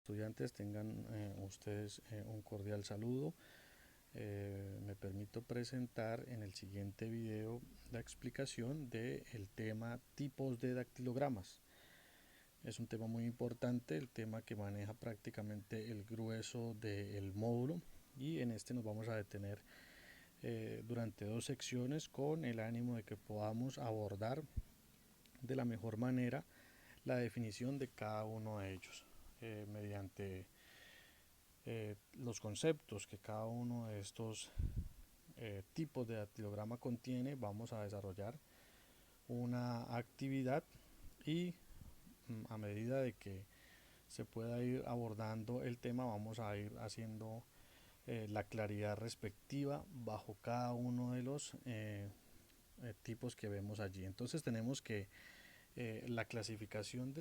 Estudiantes, tengan ustedes un cordial saludo. Me permito presentar en el siguiente video la explicación del tema tipos de dactilogramas. Es un tema muy importante, el tema que maneja prácticamente el grueso del módulo, y en este nos vamos a detener durante dos secciones con el ánimo de que podamos abordar de la mejor manera la definición de cada uno de ellos mediante los conceptos que cada uno de estos tipos de dactilograma contiene. Vamos a desarrollar una actividad y a medida de que se pueda ir abordando el tema, vamos a ir haciendo la claridad respectiva bajo cada uno de los tipos que vemos allí. Entonces tenemos que la clasificación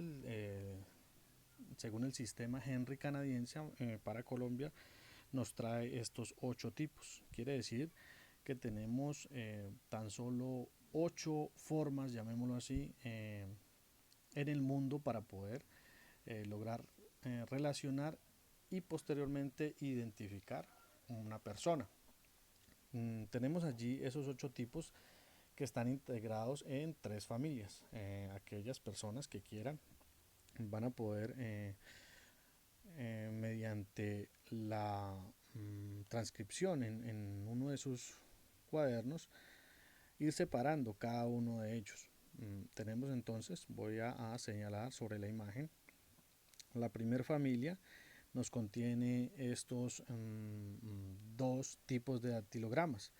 según el sistema Henry canadiense para Colombia nos trae estos 8 tipos. Quiere decir que tenemos tan solo 8 formas, llamémoslo así, en el mundo para poder lograr relacionar y posteriormente identificar una persona. Tenemos allí esos 8 tipos que están integrados en 3 familias. Aquellas personas que quieran van a poder mediante la transcripción en uno de sus cuadernos ir separando cada uno de ellos. Tenemos entonces, voy a señalar sobre la imagen, la primera familia nos contiene estos dos tipos de dactilogramas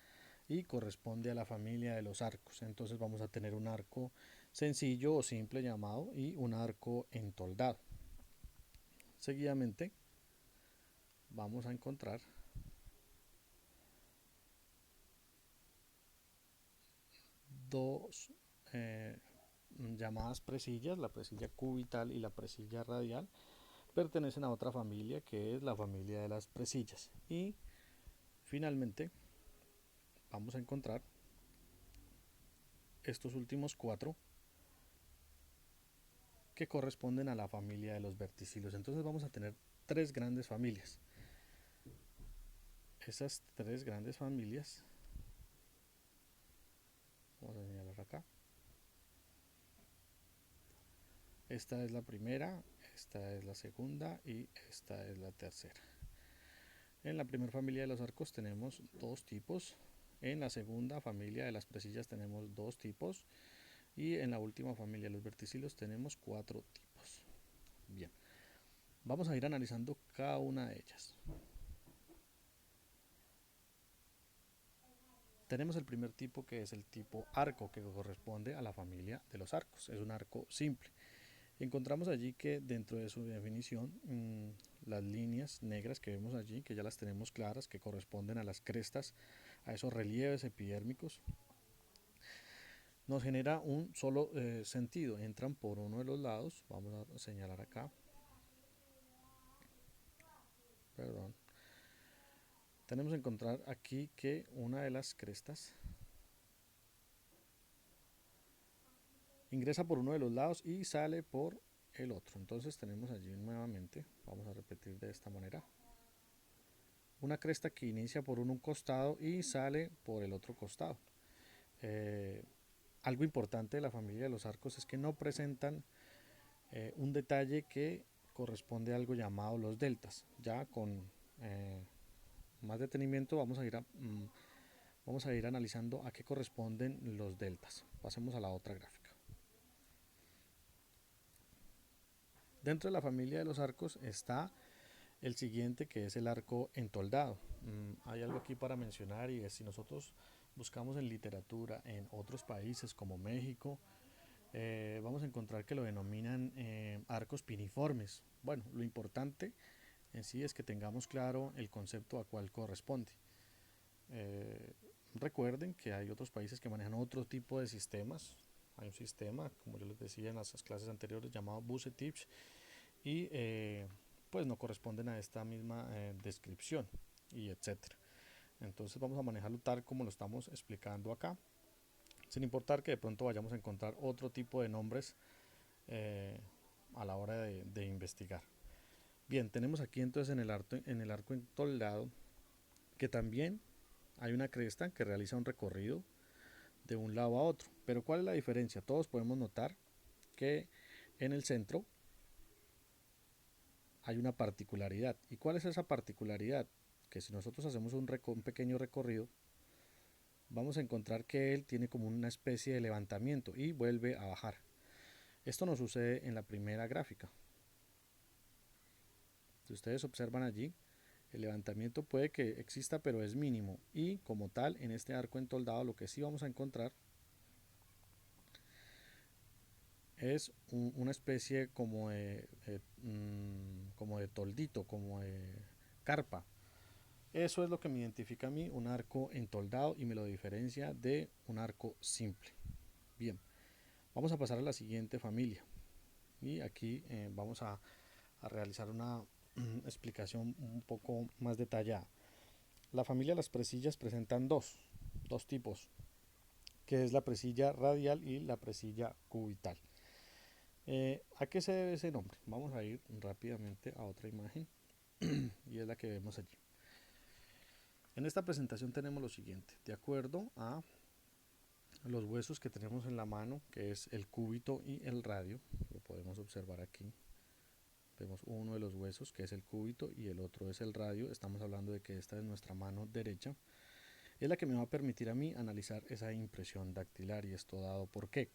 y corresponde a la familia de los arcos. Entonces vamos a tener un arco sencillo o simple llamado y un arco entoldado. Seguidamente vamos a encontrar dos llamadas presillas, la presilla cubital y la presilla radial, pertenecen a otra familia que es la familia de las presillas. Y finalmente vamos a encontrar estos últimos 4 que corresponden a la familia de los verticilos. Entonces vamos a tener 3 grandes familias. Esas 3 grandes familias, vamos a señalar acá. Esta es la primera, esta es la segunda y esta es la tercera. En la primera familia de los arcos tenemos 2 tipos. En la segunda familia de las presillas tenemos 2 tipos. Y en la última familia de los verticilos tenemos 4 tipos. Bien, vamos a ir analizando cada una de ellas. Tenemos el primer tipo, que es el tipo arco, que corresponde a la familia de los arcos. Es un arco simple. Encontramos allí que dentro de su definición las líneas negras que vemos allí, que ya las tenemos claras, que corresponden a las crestas, a esos relieves epidérmicos, nos genera un solo sentido. Entran por uno de los lados. Vamos a señalar acá, perdón. Tenemos que encontrar aquí que una de las crestas ingresa por uno de los lados y sale por el otro. Entonces tenemos allí nuevamente, vamos a repetir de esta manera, una cresta que inicia por un costado y sale por el otro costado. Algo importante de la familia de los arcos es que no presentan un detalle que corresponde a algo llamado los deltas. Ya con más detenimiento vamos a ir analizando a qué corresponden los deltas. Pasemos a la otra gráfica. Dentro de la familia de los arcos está el siguiente, que es el arco entoldado. Hay algo aquí para mencionar, y es: si nosotros buscamos en literatura en otros países como México, vamos a encontrar que lo denominan arcos piniformes. Bueno, lo importante en sí es que tengamos claro el concepto a cuál corresponde. Recuerden que hay otros países que manejan otro tipo de sistemas. Hay un sistema, como yo les decía en las clases anteriores, llamado Bucetich, y pues no corresponden a esta misma descripción, y etcétera. Entonces vamos a manejarlo tal como lo estamos explicando acá, sin importar que de pronto vayamos a encontrar otro tipo de nombres a la hora de investigar. Bien, tenemos aquí entonces en el arco entoldado que también hay una cresta que realiza un recorrido de un lado a otro. Pero ¿cuál es la diferencia? Todos podemos notar que en el centro hay una particularidad. ¿Y cuál es esa particularidad? Que si nosotros hacemos un pequeño recorrido, vamos a encontrar que él tiene como una especie de levantamiento y vuelve a bajar. Esto no sucede en la primera gráfica. Si ustedes observan allí, el levantamiento puede que exista, pero es mínimo. Y como tal, en este arco entoldado lo que sí vamos a encontrar es una especie como de toldito, como de carpa. Eso es lo que me identifica a mí un arco entoldado y me lo diferencia de un arco simple. Bien, vamos a pasar a la siguiente familia. Y aquí vamos a realizar una explicación un poco más detallada. La familia de las presillas presentan dos tipos, que es la presilla radial y la presilla cubital. ¿A qué se debe ese nombre? Vamos a ir rápidamente a otra imagen y es la que vemos allí. En esta presentación tenemos lo siguiente, de acuerdo a los huesos que tenemos en la mano, que es el cúbito y el radio, lo podemos observar aquí. Vemos uno de los huesos que es el cúbito y el otro es el radio. Estamos hablando de que esta es nuestra mano derecha. Es la que me va a permitir a mí analizar esa impresión dactilar y esto dado por qué.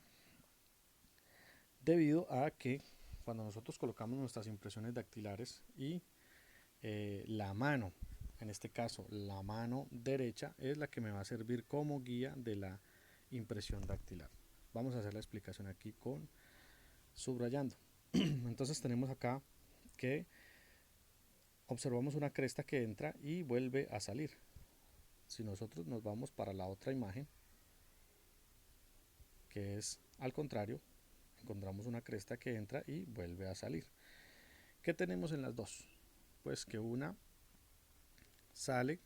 Debido a que cuando nosotros colocamos nuestras impresiones dactilares y la mano, en este caso la mano derecha, es la que me va a servir como guía de la impresión dactilar. Vamos a hacer la explicación aquí con subrayando. Entonces tenemos acá que observamos una cresta que entra y vuelve a salir. Si nosotros nos vamos para la otra imagen, que es al contrario, encontramos una cresta que entra y vuelve a salir. ¿Qué tenemos en las dos? Pues que una sale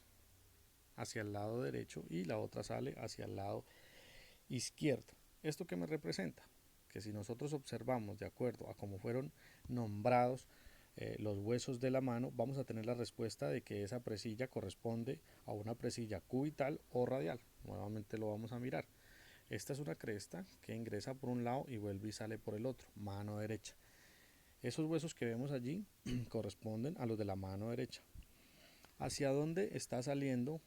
hacia el lado derecho y la otra sale hacia el lado izquierdo. ¿Esto qué me representa? Que si nosotros observamos de acuerdo a cómo fueron nombrados los huesos de la mano, vamos a tener la respuesta de que esa presilla corresponde a una presilla cubital o radial. Nuevamente lo vamos a mirar. Esta es una cresta que ingresa por un lado y vuelve y sale por el otro, mano derecha. Esos huesos que vemos allí corresponden a los de la mano derecha. ¿Hacia dónde está saliendo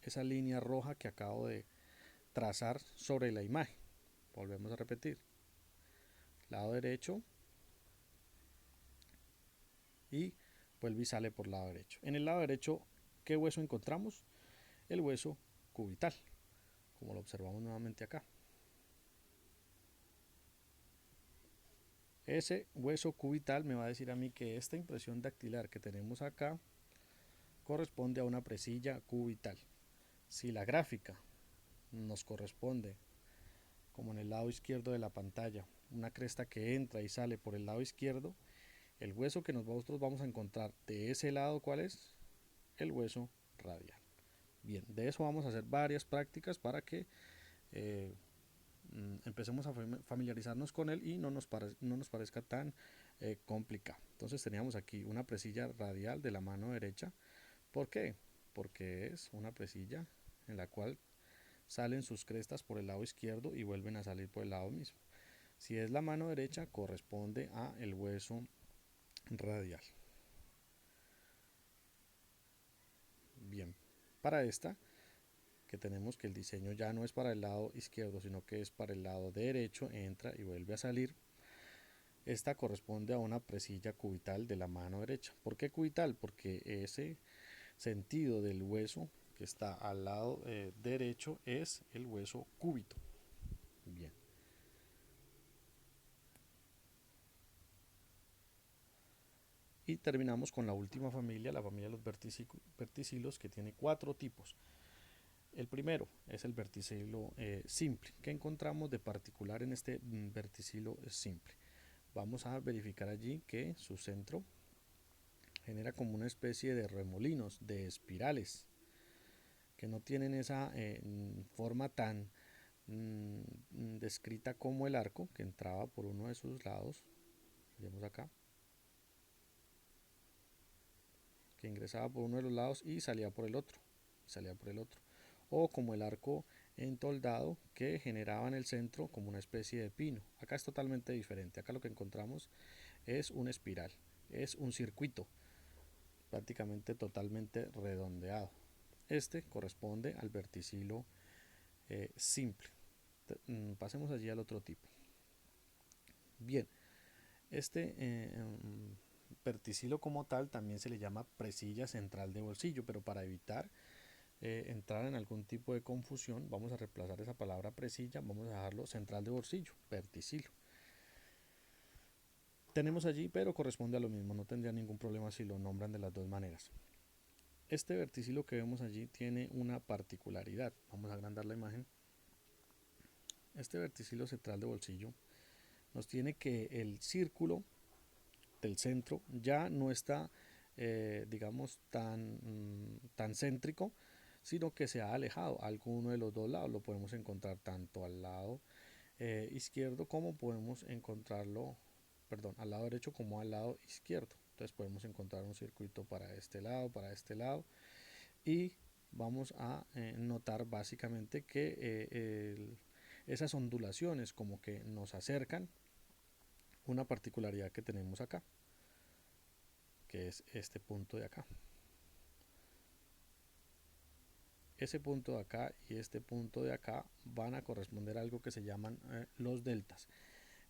esa línea roja que acabo de trazar sobre la imagen? Volvemos a repetir. Lado derecho y vuelve y sale por lado derecho. En el lado derecho, ¿qué hueso encontramos? El hueso cubital, como lo observamos nuevamente acá. Ese hueso cubital me va a decir a mí que esta impresión dactilar que tenemos acá corresponde a una presilla cubital. Si la gráfica nos corresponde, como en el lado izquierdo de la pantalla, una cresta que entra y sale por el lado izquierdo, el hueso que nosotros vamos a encontrar de ese lado, ¿cuál es? El hueso radial. Bien, de eso vamos a hacer varias prácticas para que empecemos a familiarizarnos con él y no nos parezca tan complicado. Entonces teníamos aquí una presilla radial de la mano derecha. ¿Por qué? Porque es una presilla en la cual salen sus crestas por el lado izquierdo y vuelven a salir por el lado mismo. Si es la mano derecha, corresponde a el hueso radial. Bien, para esta, que tenemos que el diseño ya no es para el lado izquierdo, sino que es para el lado derecho, entra y vuelve a salir. Esta corresponde a una presilla cubital de la mano derecha. ¿Por qué cubital? Porque ese sentido del hueso que está al lado derecho es el hueso cúbito. Bien. Y terminamos con la última familia, la familia de los verticilos, que tiene 4 tipos. El primero es el verticilo simple. ¿Qué encontramos de particular en este verticilo simple? Vamos a verificar allí que su centro genera como una especie de remolinos, de espirales, que no tienen esa forma tan descrita como el arco que entraba por uno de sus lados. Vemos acá. que ingresaba por uno de los lados y salía por el otro, o como el arco entoldado que generaba en el centro como una especie de pino. Acá es totalmente diferente, acá lo que encontramos es una espiral, es un circuito prácticamente totalmente redondeado. Este corresponde al verticilo simple. Pasemos allí al otro tipo. Bien, este verticilo como tal también se le llama presilla central de bolsillo, pero para evitar entrar en algún tipo de confusión vamos a reemplazar esa palabra presilla, vamos a dejarlo central de bolsillo, verticilo. Tenemos allí, pero corresponde a lo mismo, no tendría ningún problema si lo nombran de las dos maneras. Este verticilo que vemos allí tiene una particularidad. Vamos a agrandar la imagen. Este verticilo central de bolsillo nos tiene que el círculo del centro ya no está, digamos, tan céntrico, sino que se ha alejado a alguno de los dos lados. Lo podemos encontrar tanto al lado izquierdo como podemos encontrarlo, perdón, al lado derecho como al lado izquierdo. Entonces podemos encontrar un circuito para este lado y vamos a notar básicamente que esas ondulaciones como que nos acercan una particularidad que tenemos acá, que es este punto de acá. Ese punto de acá y este punto de acá van a corresponder a algo que se llaman los deltas.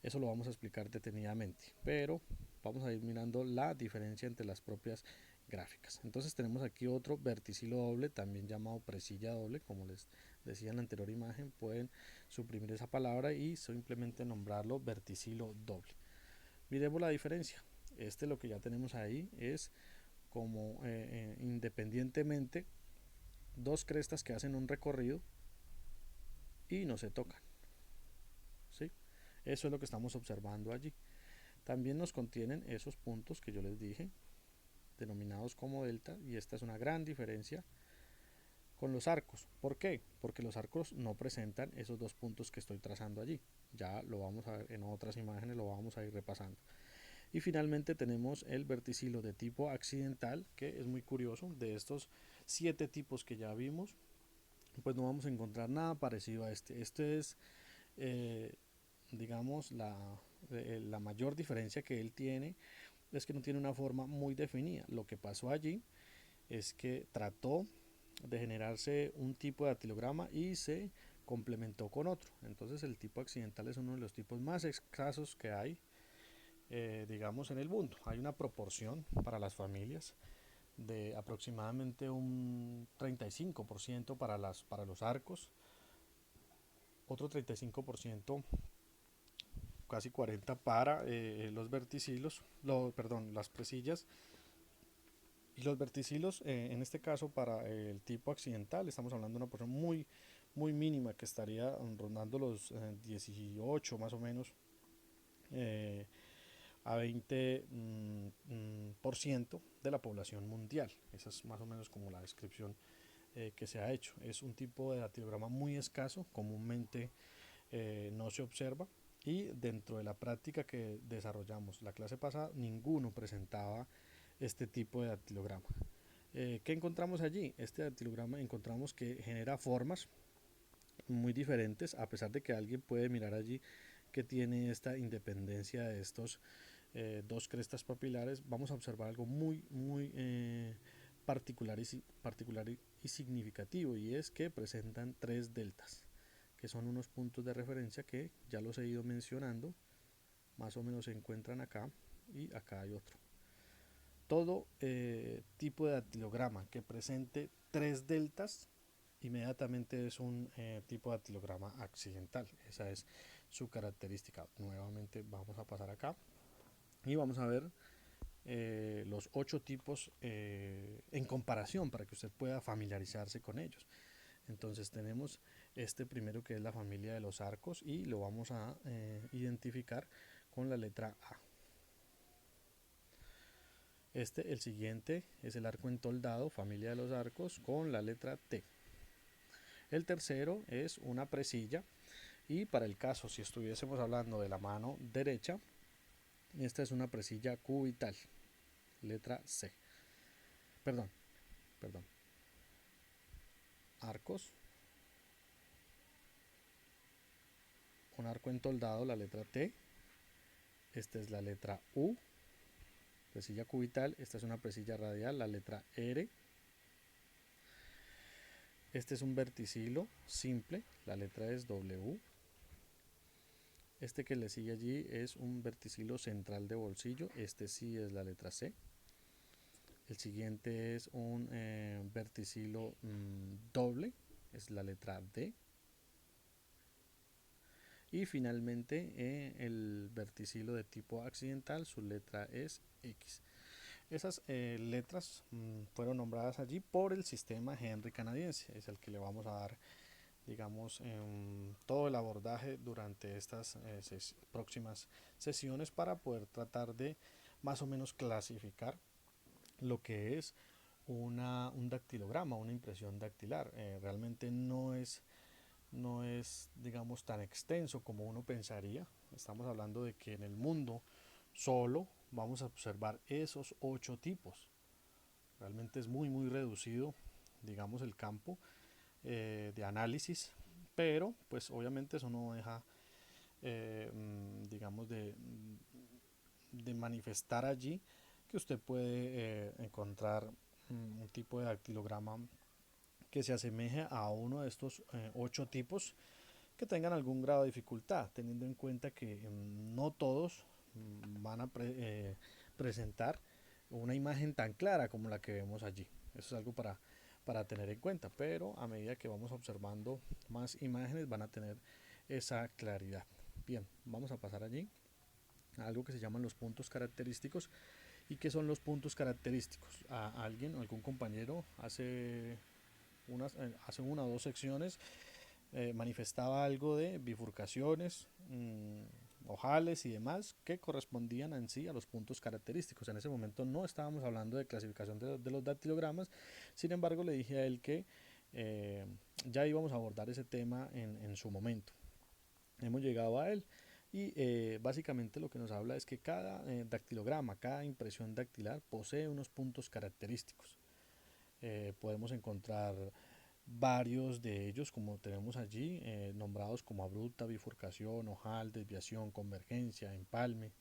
Eso lo vamos a explicar detenidamente, pero vamos a ir mirando la diferencia entre las propias gráficas. Entonces tenemos aquí otro verticilo doble, también llamado presilla doble, como les decía en la anterior imagen. Pueden suprimir esa palabra y simplemente nombrarlo verticilo doble. Miremos la diferencia. Lo que ya tenemos ahí es como independientemente dos crestas que hacen un recorrido y no se tocan, ¿sí? Eso es lo que estamos observando allí. También nos contienen esos puntos que yo les dije, denominados como delta, y esta es una gran diferencia con los arcos. ¿Por qué? Porque los arcos no presentan esos dos puntos que estoy trazando allí. Ya lo vamos a ver en otras imágenes, lo vamos a ir repasando. Y finalmente tenemos el verticilo de tipo accidental, que es muy curioso. De estos 7 tipos que ya vimos, pues no vamos a encontrar nada parecido a este. Este es, digamos, la mayor diferencia que él tiene es que no tiene una forma muy definida. Lo que pasó allí es que trató de generarse un tipo de datilograma y se complementó con otro. Entonces el tipo accidental es uno de los tipos más escasos que hay, digamos, en el mundo. Hay una proporción para las familias de aproximadamente un 35% para los arcos, otro 35%, casi 40% para los verticilos, perdón, las presillas. Y los verticilos, en este caso para el tipo accidental, estamos hablando de una porción muy mínima que estaría rondando los 18 más o menos a 20% de la población mundial. Esa es más o menos como la descripción que se ha hecho. Es un tipo de datilograma muy escaso, comúnmente no se observa, y dentro de la práctica que desarrollamos la clase pasada, ninguno presentaba este tipo de datilograma. ¿Qué encontramos allí? Este datilograma encontramos que genera formas muy diferentes, a pesar de que alguien puede mirar allí que tiene esta independencia de estos dos crestas papilares. Vamos a observar algo muy particular y significativo, y es que presentan 3 deltas, que son unos puntos de referencia que ya los he ido mencionando, más o menos se encuentran acá y acá hay otro. Todo tipo de datilograma que presente 3 deltas inmediatamente es un tipo de datilograma accidental. Esa es su característica. Nuevamente vamos a pasar acá y vamos a ver los 8 tipos en comparación para que usted pueda familiarizarse con ellos. Entonces tenemos este primero, que es la familia de los arcos, y lo vamos a identificar con la letra A. El siguiente es el arco entoldado, familia de los arcos, con la letra T. El tercero es una presilla, y para el caso si estuviésemos hablando de la mano derecha, esta es una presilla cubital, letra C. perdón, perdón, arcos, un arco entoldado, la letra T, esta es la letra U, presilla cubital, esta es una presilla radial, la letra R, este es un verticilo simple, la letra es W, este que le sigue allí es un verticilo central de bolsillo, este sí es la letra C, el siguiente es un verticilo doble, es la letra D, y finalmente el verticilo de tipo accidental, su letra es X. Esas letras fueron nombradas allí por el sistema Henry canadiense, es el que le vamos a dar, digamos, todo el abordaje durante estas próximas sesiones para poder tratar de más o menos clasificar lo que es un dactilograma, una impresión dactilar. Realmente no es, digamos, tan extenso como uno pensaría. Estamos hablando de que en el mundo solo vamos a observar esos 8 tipos. Realmente es muy, muy reducido, digamos, el campo de análisis, pero pues obviamente eso no deja, digamos, de manifestar allí que usted puede encontrar un tipo de dactilograma que se asemeje a uno de estos 8 tipos que tengan algún grado de dificultad, teniendo en cuenta que no todos van a presentar una imagen tan clara como la que vemos allí. Eso es algo para tener en cuenta, pero a medida que vamos observando más imágenes van a tener esa claridad. Bien, vamos a pasar allí a algo que se llaman los puntos característicos. ¿Y qué son los puntos característicos? A alguien, algún compañero hace una o dos secciones manifestaba algo de bifurcaciones, ojales y demás que correspondían en sí a los puntos característicos. En ese momento no estábamos hablando de clasificación de los dactilogramas, sin embargo le dije a él que eh, ya íbamos a abordar ese tema en su momento. Hemos llegado a él y básicamente lo que nos habla es que cada dactilograma, cada impresión dactilar posee unos puntos característicos. Podemos encontrar varios de ellos, como tenemos allí, nombrados como abrupta, bifurcación, ojal, desviación, convergencia, empalme,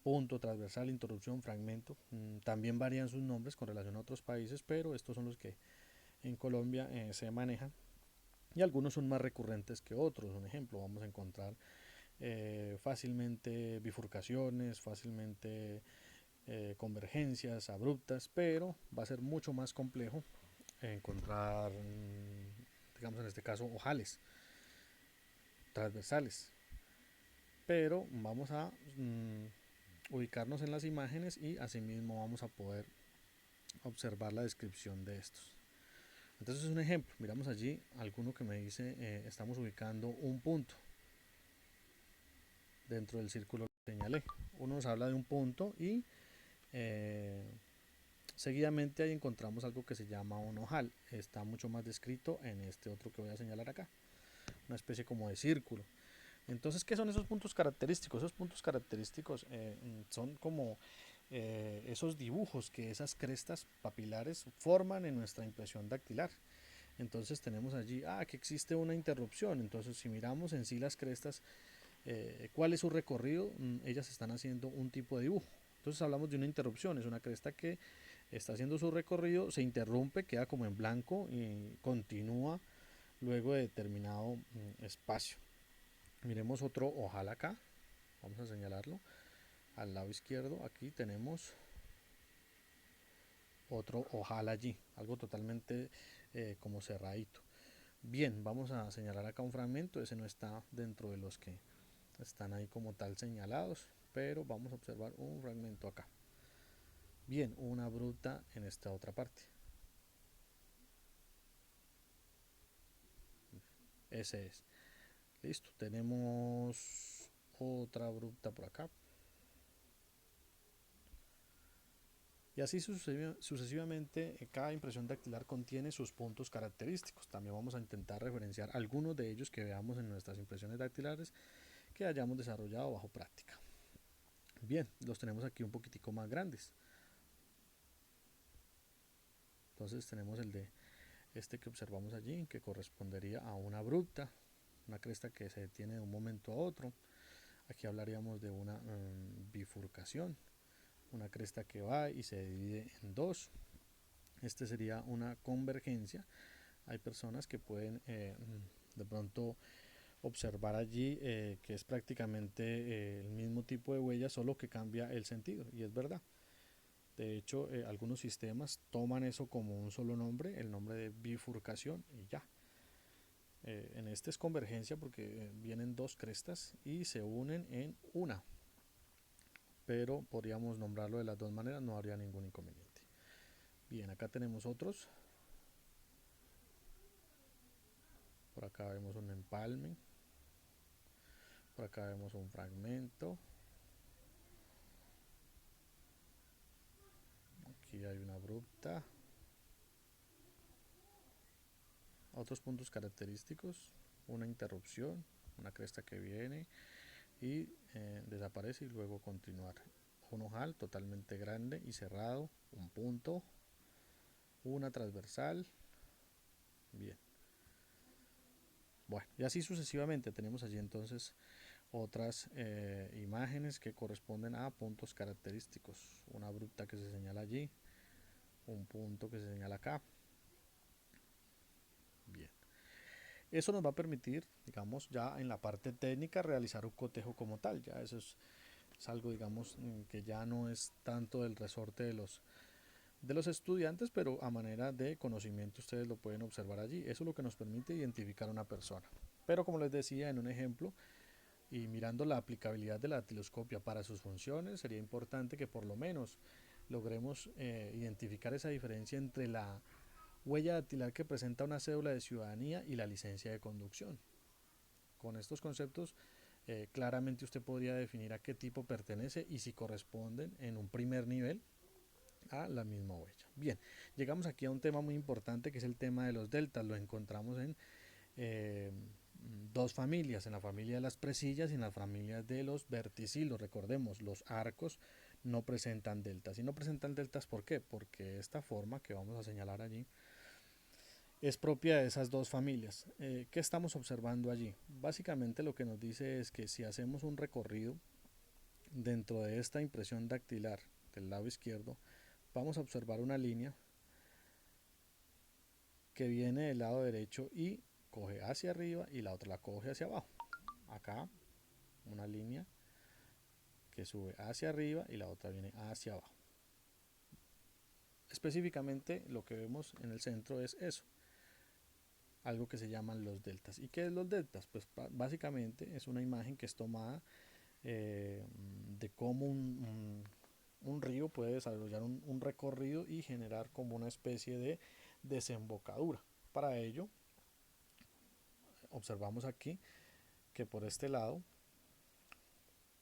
punto, transversal, interrupción, fragmento. También varían sus nombres con relación a otros países, pero estos son los que en Colombia se manejan. Y algunos son más recurrentes que otros. Un ejemplo, vamos a encontrar fácilmente bifurcaciones, fácilmente convergencias abruptas, pero va a ser mucho más complejo encontrar, digamos en este caso, ojales transversales. Pero vamos a ubicarnos en las imágenes y asimismo vamos a poder observar la descripción de estos. Entonces es un ejemplo, miramos allí alguno que me dice estamos ubicando un punto dentro del círculo que señalé. Uno nos habla de un punto y eh, seguidamente ahí encontramos algo que se llama un ojal. Está mucho más descrito en este otro que voy a señalar acá, una especie como de círculo. Entonces, ¿qué son esos puntos característicos? Esos puntos característicos son como esos dibujos que esas crestas papilares forman en nuestra impresión dactilar. Entonces tenemos allí, que existe una interrupción. Entonces, si miramos en sí las crestas, ¿cuál es su recorrido? Ellas están haciendo un tipo de dibujo. Entonces hablamos de una interrupción, es una cresta que está haciendo su recorrido, se interrumpe, queda como en blanco y continúa luego de determinado espacio. Miremos otro ojal acá, vamos a señalarlo al lado izquierdo. Aquí tenemos otro ojal allí, algo totalmente como cerradito. Bien, vamos a señalar acá un fragmento, ese no está dentro de los que están ahí como tal señalados, pero vamos a observar un fragmento acá. Bien, una bruta en esta otra parte. Ese es. Listo, tenemos otra bruta por acá. Y así sucesivamente, cada impresión dactilar contiene sus puntos característicos. También vamos a intentar referenciar algunos de ellos que veamos en nuestras impresiones dactilares que hayamos desarrollado bajo práctica. Bien, los tenemos aquí un poquitico más grandes. Entonces tenemos el de este que observamos allí, que correspondería a una abrupta, una cresta que se detiene de un momento a otro. Aquí hablaríamos de una bifurcación, una cresta que va y se divide en dos. Este sería una convergencia. Hay personas que pueden de pronto observar allí que es prácticamente el mismo tipo de huella, solo que cambia el sentido, y es verdad. De hecho, algunos sistemas toman eso como un solo nombre, el nombre de bifurcación, y ya. En este es convergencia porque vienen dos crestas y se unen en una, pero podríamos nombrarlo de las dos maneras, no habría ningún inconveniente. Bien, acá tenemos otros. Por acá vemos un empalme. Por acá vemos un fragmento. Aquí hay una abrupta. Otros puntos característicos, una interrupción, una cresta que viene y desaparece y luego continuar. Un ojal totalmente grande y cerrado, un punto, una transversal. Bien. Bueno, y así sucesivamente tenemos allí entonces otras imágenes que corresponden a puntos característicos. Una abrupta que se señala allí, un punto que se señala acá. Bien. Eso nos va a permitir, digamos, ya en la parte técnica realizar un cotejo como tal. Ya eso es algo, digamos, que ya no es tanto del resorte de los estudiantes, pero a manera de conocimiento ustedes lo pueden observar allí. Eso es lo que nos permite identificar a una persona. Pero como les decía en un ejemplo, y mirando la aplicabilidad de la dactiloscopia para sus funciones, sería importante que por lo menos logremos identificar esa diferencia entre la huella dactilar que presenta una cédula de ciudadanía y la licencia de conducción. Con estos conceptos, claramente usted podría definir a qué tipo pertenece y si corresponden en un primer nivel a la misma huella. Bien, llegamos aquí a un tema muy importante que es el tema de los deltas. Lo encontramos en dos familias, en la familia de las presillas y en la familia de los verticilos. Recordemos, los arcos no presentan deltas. Y no presentan deltas, ¿por qué? Porque esta forma que vamos a señalar allí es propia de esas dos familias. ¿Qué estamos observando allí? Básicamente lo que nos dice es que si hacemos un recorrido dentro de esta impresión dactilar del lado izquierdo, vamos a observar una línea que viene del lado derecho y coge hacia arriba y la otra la coge hacia abajo. Acá una línea que sube hacia arriba y la otra viene hacia abajo. Específicamente lo que vemos en el centro es eso, algo que se llaman los deltas. ¿Y qué es los deltas? Pues básicamente es una imagen que es tomada de cómo un río puede desarrollar un recorrido y generar como una especie de desembocadura. Para ello, observamos aquí que por este lado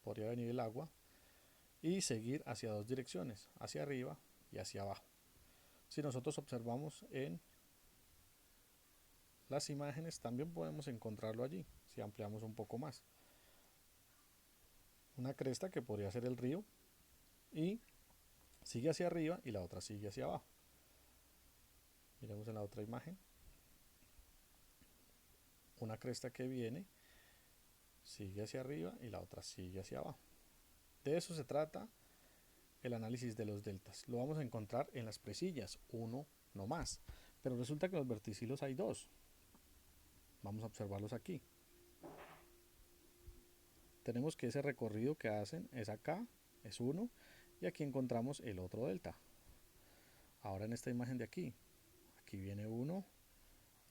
podría venir el agua y seguir hacia dos direcciones, hacia arriba y hacia abajo. Si nosotros observamos en las imágenes, también podemos encontrarlo allí, si ampliamos un poco más. Una cresta que podría ser el río y sigue hacia arriba y la otra sigue hacia abajo. Miremos en la otra imagen. Una cresta que viene, sigue hacia arriba y la otra sigue hacia abajo. De eso se trata el análisis de los deltas. Lo vamos a encontrar en las presillas, uno no más. Pero resulta que en los verticilos hay dos. Vamos a observarlos aquí. Tenemos que ese recorrido que hacen es acá, es uno, y aquí encontramos el otro delta. Ahora en esta imagen de aquí, aquí viene uno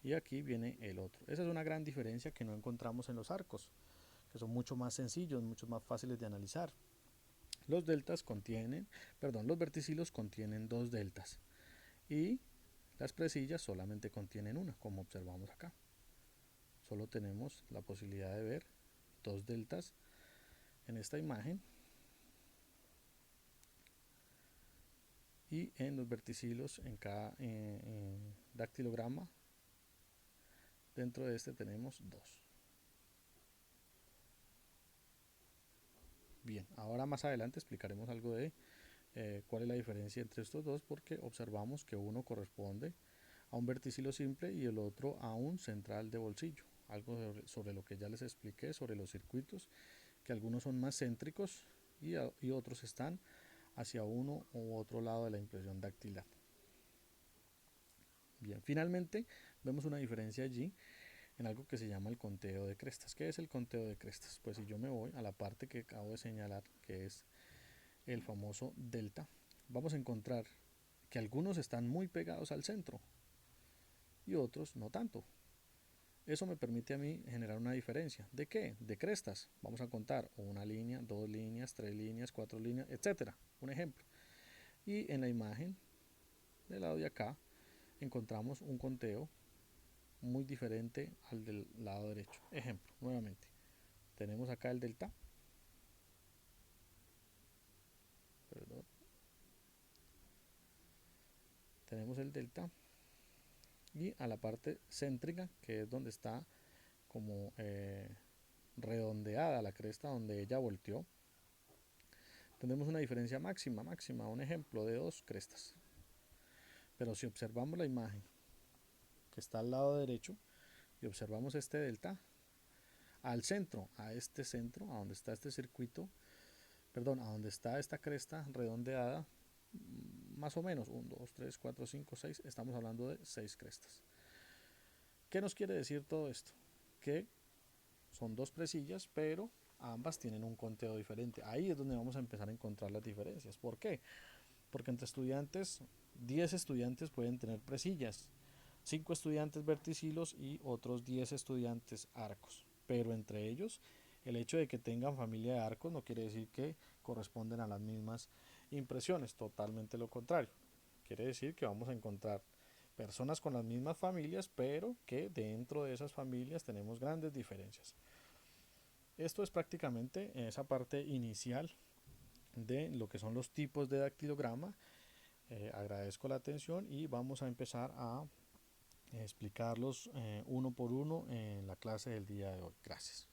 y aquí viene el otro. Esa es una gran diferencia que no encontramos en los arcos, que son mucho más sencillos, mucho más fáciles de analizar. Los deltas contienen, perdón, los verticilos contienen dos deltas y las presillas solamente contienen una, como observamos acá. Solo tenemos la posibilidad de ver dos deltas en esta imagen y en los verticilos en cada dactilograma. Dentro de este tenemos dos. Bien, ahora más adelante explicaremos algo de ¿Cuál es la diferencia entre estos dos? Porque observamos que uno corresponde a un verticilo simple y el otro a un central de bolsillo. Algo sobre lo que ya les expliqué sobre los circuitos, que algunos son más céntricos y otros están hacia uno u otro lado de la impresión dactilar. Bien, finalmente vemos una diferencia allí en algo que se llama el conteo de crestas. ¿Qué es el conteo de crestas? Pues si yo me voy a la parte que acabo de señalar, que es el famoso delta, vamos a encontrar que algunos están muy pegados al centro y otros no tanto. Eso me permite a mí generar una diferencia. ¿De qué? De crestas. Vamos a contar una línea, dos líneas, tres líneas, cuatro líneas, etcétera. Un ejemplo. Y en la imagen del lado de acá encontramos un conteo muy diferente al del lado derecho. Ejemplo, nuevamente. Tenemos acá el delta. Perdón. Tenemos el delta. Y a la parte céntrica, que es donde está como redondeada la cresta, donde ella volteó, tenemos una diferencia máxima, un ejemplo de dos crestas. Pero si observamos la imagen que está al lado derecho y observamos este delta, al centro, a este centro, a donde está este circuito, perdón, a donde está esta cresta redondeada, más o menos 1, 2, 3, 4, 5, 6, estamos hablando de 6 crestas. ¿Qué nos quiere decir todo esto? Que son dos presillas, pero ambas tienen un conteo diferente. Ahí es donde vamos a empezar a encontrar las diferencias. ¿Por qué? Porque entre estudiantes, 10 estudiantes pueden tener presillas, 5 estudiantes verticilos y otros 10 estudiantes arcos. Pero entre ellos, el hecho de que tengan familia de arcos no quiere decir que corresponden a las mismas impresiones, totalmente lo contrario. Quiere decir que vamos a encontrar personas con las mismas familias, pero que dentro de esas familias tenemos grandes diferencias. Esto es prácticamente esa parte inicial de lo que son los tipos de dactilograma. Agradezco la atención y vamos a empezar a explicarlos uno por uno en la clase del día de hoy. Gracias.